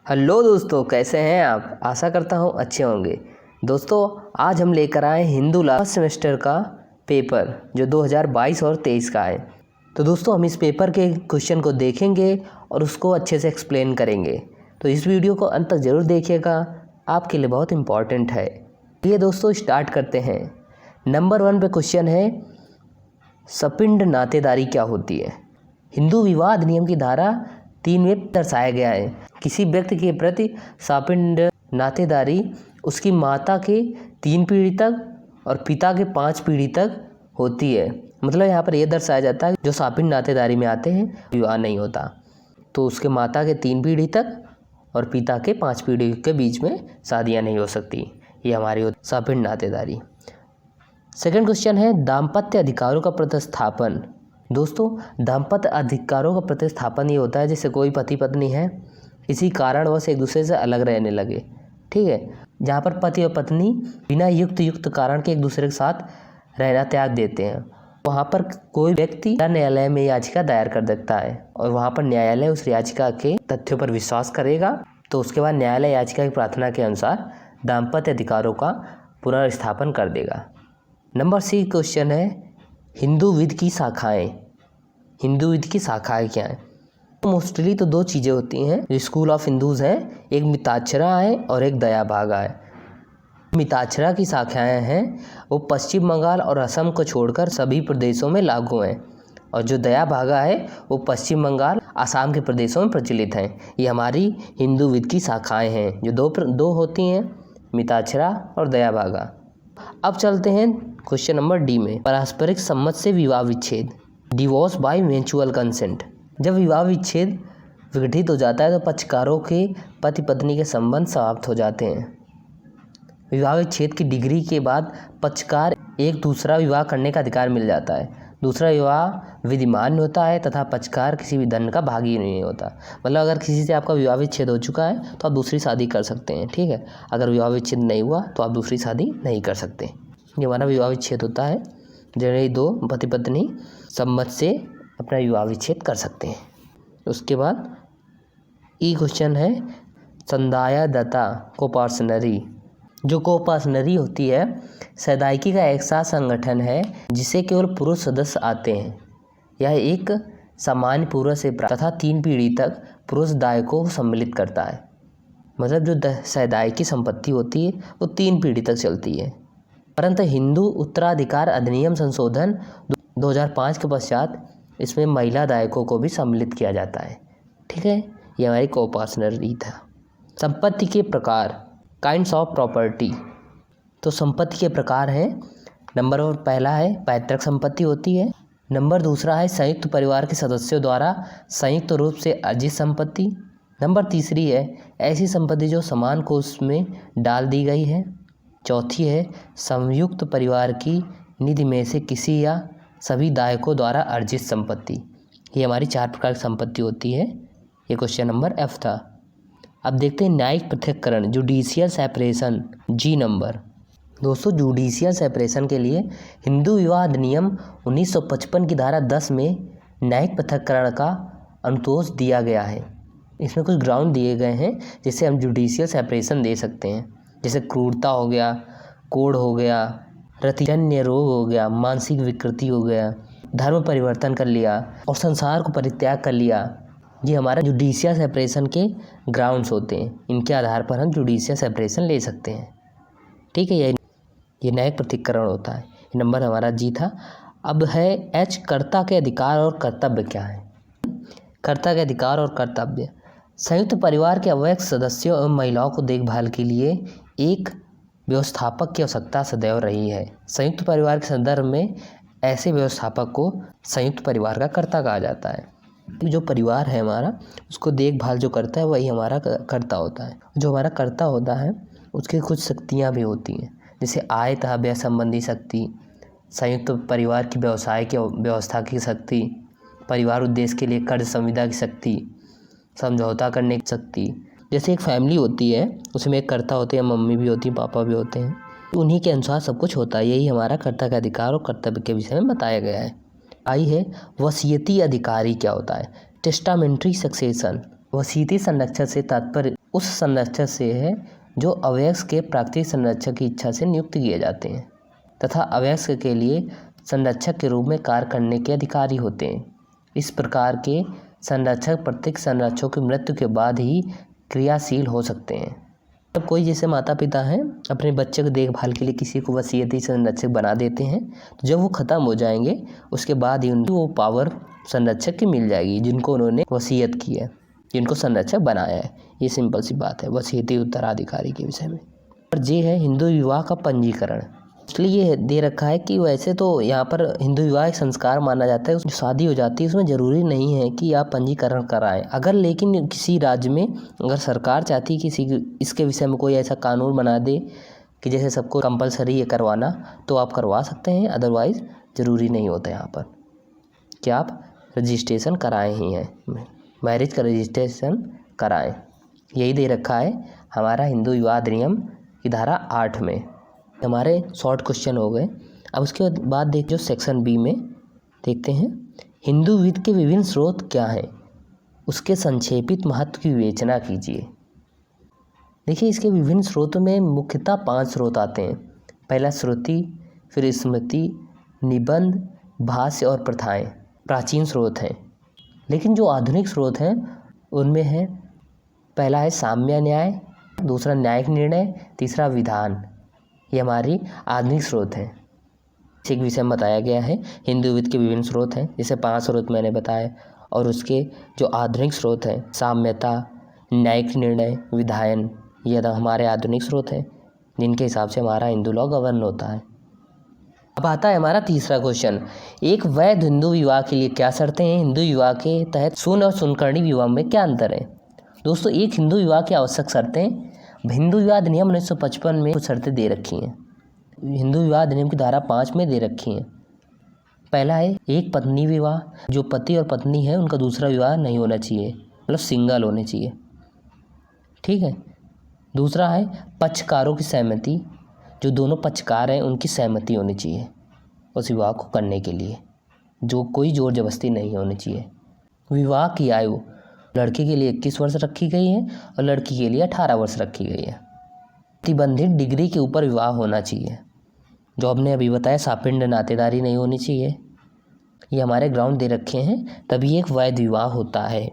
Hello दोस्तों, कैसे हैं आप। आशा करता हूँ अच्छे होंगे। दोस्तों, आज हम लेकर आए हिंदू लास्ट सेमेस्टर का पेपर जो 2022 और 23 का है। तो दोस्तों, हम इस पेपर के क्वेश्चन को देखेंगे और उसको अच्छे से एक्सप्लेन करेंगे। तो इस वीडियो को अंत तक ज़रूर देखिएगा, आपके लिए बहुत इम्पॉर्टेंट है। ये दोस्तों स्टार्ट करते हैं। नंबर 1 पे क्वेश्चन है, सपिंड नातेदारी क्या होती है। हिंदू विवाह अधिनियम की धारा 3 में दर्शाया गया है, किसी व्यक्ति के प्रति सापिंड नातेदारी उसकी माता के 3 पीढ़ी तक और पिता के 5 पीढ़ी तक होती है। मतलब यहाँ पर यह दर्शाया जाता है जो सापिंड नातेदारी में आते हैं विवाह नहीं होता, तो उसके माता के 3 पीढ़ी तक और पिता के 5 पीढ़ी के बीच में शादियाँ नहीं हो सकती। ये हमारी सापिंड नातेदारी। सेकंड क्वेश्चन है, दाम्पत्य अधिकारों का प्रतिस्थापन। दोस्तों, दाम्पत्य अधिकारों का प्रतिस्थापन ये होता है जैसे कोई पति पत्नी है, किसी कारणवश एक दूसरे से अलग रहने लगे, ठीक है, जहाँ पर पति और पत्नी बिना युक्त कारण के एक दूसरे के साथ रहना त्याग देते हैं, वहाँ पर कोई व्यक्ति न्यायालय में याचिका दायर कर देता है और वहाँ पर न्यायालय उस याचिका के तथ्यों पर विश्वास करेगा। तो उसके बाद न्यायालय याचिका की प्रार्थना के अनुसार दाम्पत्य अधिकारों का पुनर्स्थापन कर देगा। नंबर 3 क्वेश्चन है, हिंदू विधि की शाखाएं। हिंदू विधि की शाखाएं क्या हैं। मोस्टली तो 2 चीज़ें होती हैं जो स्कूल ऑफ हिंदूज़ हैं, एक मिताक्षरा है और एक दया भागा है। मिताक्षरा की शाखाएं हैं वो पश्चिम बंगाल और असम को छोड़कर सभी प्रदेशों में लागू हैं, और जो दया भागा है वो पश्चिम बंगाल असम के प्रदेशों में प्रचलित हैं। ये हमारी हिंदू विधि की शाखाएँ हैं जो दो होती हैं, मिताक्षरा और दया भागा। अब चलते हैं क्वेश्चन नंबर डी में, पारस्परिक सम्मत से विवाह विच्छेद, डिवोर्स बाय म्यूचुअल कंसेंट। जब विवाह विच्छेद विघटित हो जाता है तो पक्षकारों के पति पत्नी के संबंध समाप्त हो जाते हैं। विवाह विच्छेद की डिग्री के बाद पक्षकार एक दूसरा विवाह करने का अधिकार मिल जाता है। दूसरा विवाह विधिमान्य होता है तथा पक्षकार किसी भी दंड का भागी नहीं होता। मतलब अगर किसी से आपका विवाह विच्छेद हो चुका है तो आप दूसरी शादी कर सकते हैं, ठीक है। अगर विवाह विच्छेद नहीं हुआ तो आप दूसरी शादी नहीं कर सकते। ये हमारा विवाह विच्छेद होता है, जनरली 2 पति पत्नी सम्मत से अपना विवाह विच्छेद कर सकते हैं। उसके बाद ई क्वेश्चन है, संदायदता कोपार्सनरी। जो कोपार्सनरी होती है सैदाइकी का ऐसा संगठन है जिसे केवल पुरुष सदस्य आते हैं। यह एक सामान्य पुरुष से तथा 3 पीढ़ी तक पुरुष दायकों को सम्मिलित करता है। मतलब जो सैदाइकी संपत्ति होती है वो 3 पीढ़ी तक चलती है। परंतु हिंदू उत्तराधिकार अधिनियम संशोधन 2005 के पश्चात इसमें महिला दायकों को भी सम्मिलित किया जाता है, ठीक है। ये हमारी कोपार्सनरी था। संपत्ति के प्रकार, काइंड्स ऑफ प्रॉपर्टी। तो संपत्ति के प्रकार हैं, नंबर पहला है पैतृक संपत्ति होती है। नंबर 2 है संयुक्त परिवार के सदस्यों द्वारा संयुक्त रूप से अर्जित संपत्ति। नंबर 3 है ऐसी संपत्ति जो समान कोष में डाल दी गई है। चौथी है संयुक्त परिवार की निधि में से किसी या सभी दायकों द्वारा अर्जित संपत्ति। ये हमारी 4 प्रकार की संपत्ति होती है। ये क्वेश्चन नंबर F था। अब देखते हैं न्यायिक पृथक्करण, जुडिशियल सेपरेशन, जी नंबर। दोस्तों, जुडिशियल सेपरेशन के लिए हिंदू विवाह अधिनियम 1955 की धारा 10 में न्यायिक पृथक्करण का अनुतोष दिया गया है। इसमें कुछ ग्राउंड दिए गए हैं जिससे हम जुडिशियल सेपरेशन दे सकते हैं, जैसे क्रूरता हो गया, कोढ़ हो गया, रतिजन्य रोग हो गया, मानसिक विकृति हो गया, धर्म परिवर्तन कर लिया और संसार को परित्याग कर लिया। ये हमारा जुडिशियल सेपरेशन के ग्राउंड्स होते हैं। इनके आधार पर हम जुडिशियल सेपरेशन ले सकते हैं, ठीक है। ये न्यायिक पृथक्करण होता है। ये नंबर हमारा जी था। अब है H, कर्ता के अधिकार और कर्तव्य क्या है। कर्ता के अधिकार और कर्तव्य, संयुक्त परिवार के अवयस्क सदस्यों एवं महिलाओं को देखभाल के लिए एक व्यवस्थापक की आवश्यकता सदैव रही है। संयुक्त परिवार के संदर्भ में ऐसे व्यवस्थापक को संयुक्त परिवार का कर्ता कहा जाता है। जो परिवार है हमारा उसको देखभाल जो करता है वही हमारा कर्ता होता है। जो हमारा कर्ता होता है उसकी कुछ शक्तियाँ भी होती हैं, जैसे आय तथा व्यय संबंधी शक्ति, संयुक्त परिवार की व्यवसाय की व्यवस्था की शक्ति, परिवार उद्देश्य के लिए कर्ज संविदा की शक्ति, समझौता करने की शक्ति। जैसे एक फैमिली होती है उसमें एक कर्ता होते हैं, मम्मी भी होती है, पापा भी होते हैं, उन्हीं के अनुसार सब कुछ होता है। यही हमारा कर्ता का अधिकार और कर्तव्य के विषय में बताया गया है। आई है वसीयती अधिकारी क्या होता है। टेस्टामेंट्री सक्सेशन, वसीयती संरक्षण से तात्पर्य उस संरक्षक से है जो अवयस्क के प्राकृतिक संरक्षक की इच्छा से नियुक्त किए जाते हैं तथा अवयस्क के लिए संरक्षक के रूप में कार्य करने के अधिकारी होते हैं। इस प्रकार के संरक्षक प्रत्येक संरक्षक की मृत्यु के बाद ही क्रियाशील हो सकते हैं। जब कोई जैसे माता पिता हैं अपने बच्चे को देखभाल के लिए किसी को वसीयती संरक्षक बना देते हैं, तो जब वो ख़त्म हो जाएंगे उसके बाद ही उनको वो पावर संरक्षक की मिल जाएगी जिनको उन्होंने वसीयत की है, जिनको संरक्षक बनाया है। ये सिंपल सी बात है वसीयती उत्तराधिकारी के विषय में। और ये है हिंदू विवाह का पंजीकरण। इसलिए ये दे रखा है कि वैसे तो यहाँ पर हिंदू विवाह एक संस्कार माना जाता है। जो शादी हो जाती है उसमें ज़रूरी नहीं है कि आप पंजीकरण कराएं। अगर लेकिन किसी राज्य में अगर सरकार चाहती है किसी इसके विषय में कोई ऐसा कानून बना दे कि जैसे सबको कंपलसरी ये करवाना, तो आप करवा सकते हैं। अदरवाइज़ ज़रूरी नहीं होता यहाँ पर कि आप रजिस्ट्रेशन कराए ही हैं, मैरिज का रजिस्ट्रेशन कराएं। यही दे रखा है हमारा हिंदू विवाह अधिनियम की धारा 8 में। हमारे शॉर्ट क्वेश्चन हो गए। अब उसके बाद देख जो सेक्शन बी में देखते हैं हिंदू विधि के विभिन्न स्रोत क्या हैं, उसके संक्षेपित महत्व की विवेचना कीजिए। देखिए इसके विभिन्न स्रोतों में मुख्यतः 5 स्रोत आते हैं। पहला श्रुति, फिर स्मृति, निबंध, भाष्य और प्रथाएं प्राचीन स्रोत हैं। लेकिन जो आधुनिक स्रोत हैं उनमें है पहला है साम्य न्याय, दूसरा न्यायिक निर्णय, तीसरा विधान। ये हमारी आधुनिक स्रोत हैं। एक विषय में बताया गया है हिंदू विधि के विभिन्न स्रोत हैं, जैसे 5 स्रोत मैंने बताए। और उसके जो आधुनिक स्रोत हैं साम्यता, न्यायिक निर्णय, विधायन, ये हमारे आधुनिक स्रोत हैं जिनके हिसाब से हमारा हिंदू लॉ गवर्न होता है। अब आता है हमारा तीसरा क्वेश्चन, एक वैध हिंदू विवाह के लिए क्या शर्तें हैं? हिंदू विवाह के तहत शून्य और शून्यकर्णी विवाह में क्या अंतर है? दोस्तों एक हिंदू विवाह की आवश्यक शर्तें हिंदू विवाह अधिनियम 1955 में कुछ शर्तें दे रखी हैं। हिंदू विवाह अधिनियम की धारा 5 में दे रखी हैं। पहला है एक पत्नी विवाह, जो पति और पत्नी है उनका दूसरा विवाह नहीं होना चाहिए, मतलब सिंगल होने चाहिए, ठीक है। दूसरा है पक्षकारों की सहमति, जो दोनों पक्षकार हैं उनकी सहमति होनी चाहिए उस विवाह को करने के लिए, जो कोई जोर जबरदस्ती नहीं होनी चाहिए। विवाह की आयु लड़के के लिए 21 वर्ष रखी गई है और लड़की के लिए 18 वर्ष रखी गई है। प्रतिबंधित डिग्री के ऊपर विवाह होना चाहिए, जो हमने अभी बताया सापिंड नातेदारी नहीं होनी चाहिए। ये हमारे ग्राउंड दे रखे हैं, तभी एक वैध विवाह होता है।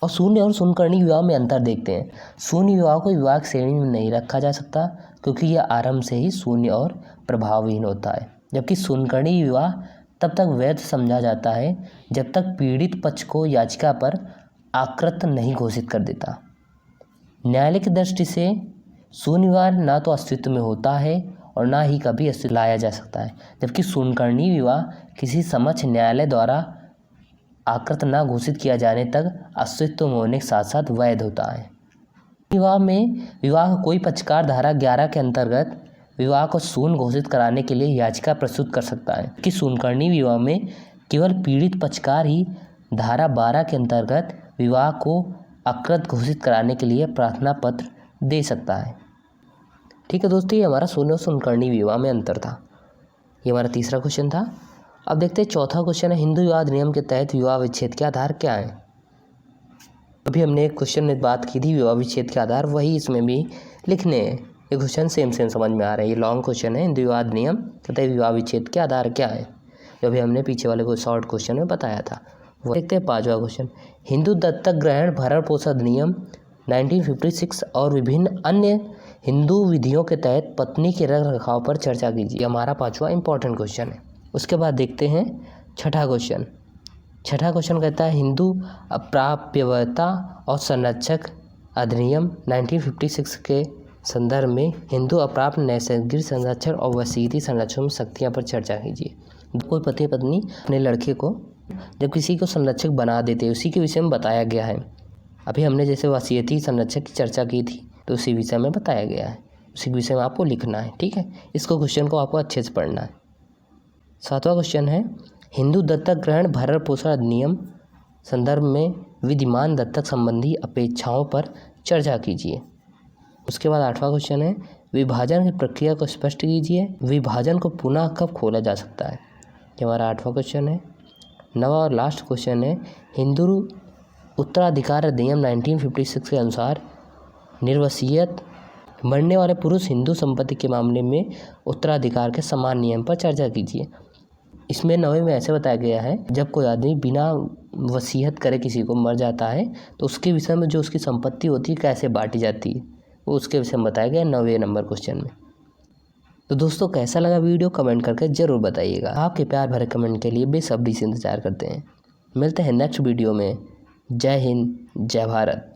और शून्य और शून्यकर्णी विवाह में अंतर देखते हैं। शून्य विवाह को विवाह की श्रेणी में नहीं रखा जा सकता क्योंकि यह आरंभ से ही शून्य और प्रभावहीन होता है, जबकि शून्यकर्णी विवाह तब तक वैध समझा जाता है जब तक पीड़ित पक्ष को याचिका पर आकृत नहीं घोषित कर देता। न्यायालय की दृष्टि से शून्य विवाह ना तो अस्तित्व में होता है और ना ही कभी अस्तित्व लाया जा सकता है, जबकि शून्यकर्णी विवाह किसी समक्ष न्यायालय द्वारा आकृत ना घोषित किया जाने तक अस्तित्व में होने के साथ साथ वैध होता है। विवाह में विवाह कोई पक्षकार धारा 11 के अंतर्गत विवाह को शून्य घोषित कराने के लिए याचिका प्रस्तुत कर सकता है कि शून्यकर्णी विवाह में केवल पीड़ित पक्षकार ही धारा 12 के अंतर्गत विवाह को अकृत घोषित कराने के लिए प्रार्थना पत्र दे सकता है। ठीक है दोस्तों, ये हमारा शून्य और शून्यकर्णी विवाह में अंतर था। ये हमारा तीसरा क्वेश्चन था। अब देखते हैं चौथा क्वेश्चन है हिंदू विवाह अधिनियम के तहत विवाह विच्छेद के आधार क्या है। अभी हमने एक क्वेश्चन में बात की थी विवाह विच्छेद के आधार, वही इसमें भी लिखने हैं। ये क्वेश्चन सेम समझ में आ रहा है। ये लॉन्ग क्वेश्चन है, हिंदू विवाह अधिनियम तथा विवाह विच्छेद के आधार क्या है, जो अभी हमने पीछे वाले को शॉर्ट क्वेश्चन में बताया था। वो देखते हैं 5वां क्वेश्चन, हिंदू दत्तक ग्रहण भरण पोषण अधिनियम 1956 और विभिन्न अन्य हिंदू विधियों के तहत पत्नी के रख रखाव पर चर्चा कीजिए। हमारा 5वां इंपॉर्टेंट क्वेश्चन है। उसके बाद देखते हैं छठा क्वेश्चन। छठा क्वेश्चन कहता है हिंदू अप्राप्यता और संरक्षक अधिनियम 1956 के संदर्भ में हिंदू अप्राप्त नैसर्गिक संरक्षण और वसीयती संरक्षण में शक्तियाँ पर चर्चा कीजिए। कोई पति पत्नी अपने लड़के को जब किसी को संरक्षक बना देते हैं उसी के विषय में बताया गया है। अभी हमने जैसे वसीयती संरक्षक की चर्चा की थी तो उसी विषय में बताया गया है, उसी विषय में आपको लिखना है। ठीक है, इसको क्वेश्चन को आपको अच्छे से पढ़ना है। 7वां क्वेश्चन है हिंदू दत्तक ग्रहण भरण पोषण अधिनियम संदर्भ में विद्यमान दत्तक संबंधी अपेक्षाओं पर चर्चा कीजिए। उसके बाद 8वां क्वेश्चन है विभाजन की प्रक्रिया को स्पष्ट कीजिए। विभाजन को पुनः कब खोला जा सकता है, ये हमारा 8वां क्वेश्चन है। 9वां और लास्ट क्वेश्चन है हिंदू उत्तराधिकार अधिनियम 1956 के अनुसार निर्वसीयत, मरने वाले पुरुष हिंदू संपत्ति के मामले में उत्तराधिकार के समान नियम पर चर्चा कीजिए। इसमें 9वें में ऐसे बताया गया है, जब कोई आदमी बिना वसीयत करे किसी को मर जाता है तो उसके विषय में जो उसकी संपत्ति होती है कैसे बांटी जाती है, वो उसके विषय में बताया गया 9वें नंबर क्वेश्चन में। तो दोस्तों कैसा लगा वीडियो कमेंट करके ज़रूर बताइएगा। आपके प्यार भरे कमेंट के लिए बेसब्री से इंतज़ार करते हैं। मिलते हैं नेक्स्ट वीडियो में। जय हिंद, जय भारत।